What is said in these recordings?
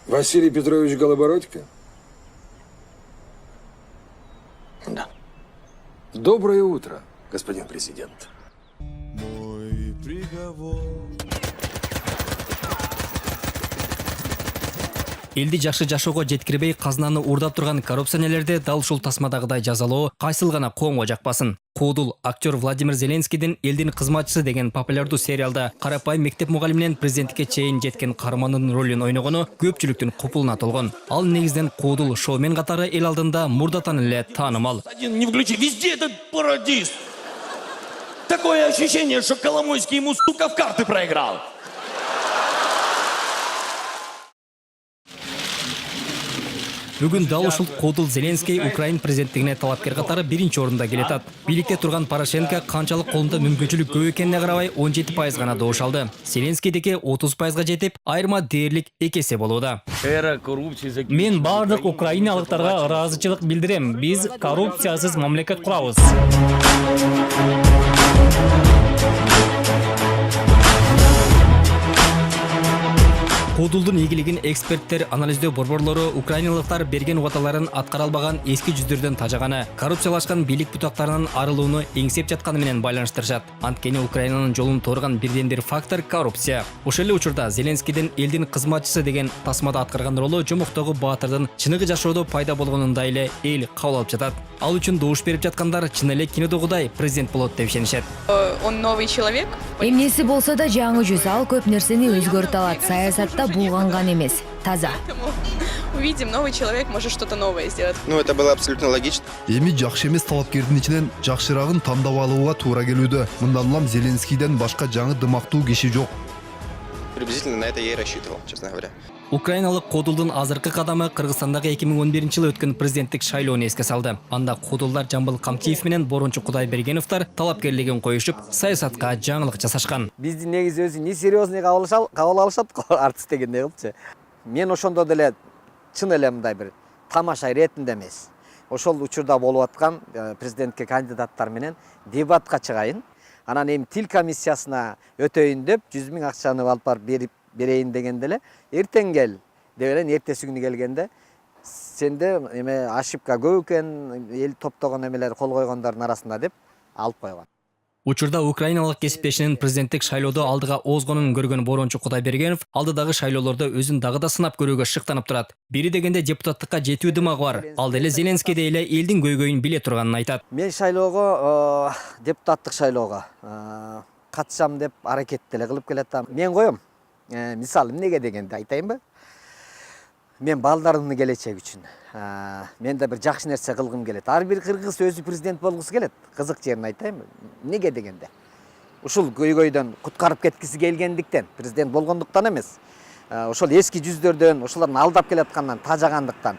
Василий Петрович Голобородько? Да. Доброе утро, господин президент. Мой приговор. Элди жакшы жашоого жеткирбей казынаны уурдап турган коррупционерлерди дал ушул тасмадагыдай жазалоо кайсыл гана коомго жакпасын. Куудул актер Владимир Зеленскийдин элдин кызматчысы деген популярдуу сериалда карапайым мектеп мугалиминен президентке чейин жеткен каармандын ролун ойногону көпчүлүктүн купулуна толгон. Ал негизден Куудул шоумен катары эл алдында мурдатан эле таанымал. Один не включи, везде этот парадиз. Такое ощущение, что Коломойский ему, сука, в карты проиграл. Бүгүн дал ушул Куудул Зеленский Украин президенттигине талапкер катары биринчи орунда келетат. Бийликте турган Порошенко канчалык колунда мүмкүнчүлүк көп экенине карабай 17% гана добуш алды. Зеленскийдики 30%га жетип, айырма дээрлик 2 эсе болууда. Мен бардык украиналыктарга ыраазычылык билдирем. Биз коррупциясыз мамлекет курабыз. Куудулдун ийгилигин эксперттер, анализдөө борборлору украиналыктар берген убаталарын аткара албаган эски жүздөрдөн тажаганы, коррупциялашкан бийлик бутактарынан арылууну эңсеп жатканы менен байланыштырышат. Анткени Украинанын жолун тоорган бирден бир фактор коррупция. Ошол эле учурда Зеленскийдин элдин кызматчысы деген тасмада аткарган ролу жомуктогу баатырдын чыныгы жашоодо пайда болгонунда эле эл кабыл алып жатат. Ал үчүн добуш берип жаткандар чын эле кинодогудай президент болот деп ишенишет. Он новый человек. Эмнеси болсо да жаңы жүз, ал көп нерсени өзгөртө алат. Саясатта булганган эмес, таза. Увидим, новый человек может что-то новое сделать. Ну, это было абсолютно логично. Эми жакшы эмес талапкердин ичинен жакшырагын тандап алууга туура келүүдө. Мындан улам Зеленскийден башка жаңы дымактуу киши жок. Приблизительно на это я и рассчитывал, честно говоря. Украиналык Куудулдун азыркы кадамы Кыргызстандагы 2011-жылы өткөн президенттик шайлоону эске салды. Анда Куудулдар Жамбыл Камчиев менен Борончу Кудайбергеновдор талапкерлигин коюшуп, саясатка жаңылык жасашкан. Биздин негизи өзү не серьезный кабыл алышат го артист дегенде кылчы. Мен ошондо деле чын эле мындай бир тамаша иретинде эмес. Ошол учурда болуп аткан президентке кандидаттар менен дебатка чыгайын. Анан эми тил комиссиясына өтөйүн деп 100 000 акчаны алып барып берейин дегенде эле эртең кел деп эле эртеси күнү келгенде сенде эме ошибка көп экен, эл топтогон эмелер кол койгондордун арасында деп алып койгон. Учурда украиналык кесиптешинин президенттик шайлоодо алдыга озгонун көргөн Борончу Кудайбергенов алдыдагы шайлоолордо өзүн дагы да сынап көрүүгө шыктанып турат. Бири дегенде депутаттыкка жетүү дымагы бар. Ал деле Зеленскийде эле элдин көйгөйүн биле турганын айтат. Мен шайлоого, депутаттык шайлоого катышам деп аракет деле кылып келатам. Мен коем. Мисалы эмнеге дегенде айтайынбы? Мен балдарымдын келечеги үчүн. Менде бир жакшы нерсе кылгым келет. Ар бир кыргыз өзү президент болгусу келет. Кызык жерин айтайынбы? Эмнеге дегенде? Ушул көйгөйдөн куткарып кеткиси келгендиктен, президент болгондуктан эмес. Ошол эски жүздөрдөн, ошолордун алдап келаткандан тажагандыктан.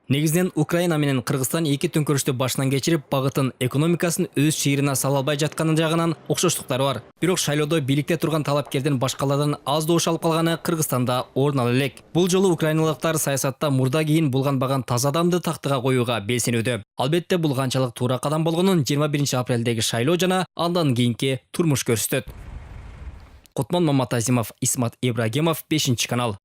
Негизинен Украина менен Кыргызстан эки төңкөрүштү башынан кечирип, багытын экономикасын өз чыйырына сала албай жатканын жагынан окшоштуктары бар. Бирок шайлоодо бийликте турган талапкердин башкалардан аз добуш алып калганы Кыргызстанда орун ала элек. Бул жолу украиналыктар саясатта мурда кийин булганбаган таза адамды тактыга коюуга белсенүүдө. Албетте бул канчалык туура кадам болгонун 21-апрелдеги шайлоо жана андан кийинки турмуш көрсөтөт. Кутман Маматазимов, Исмат Ибрагимов, 5-канал.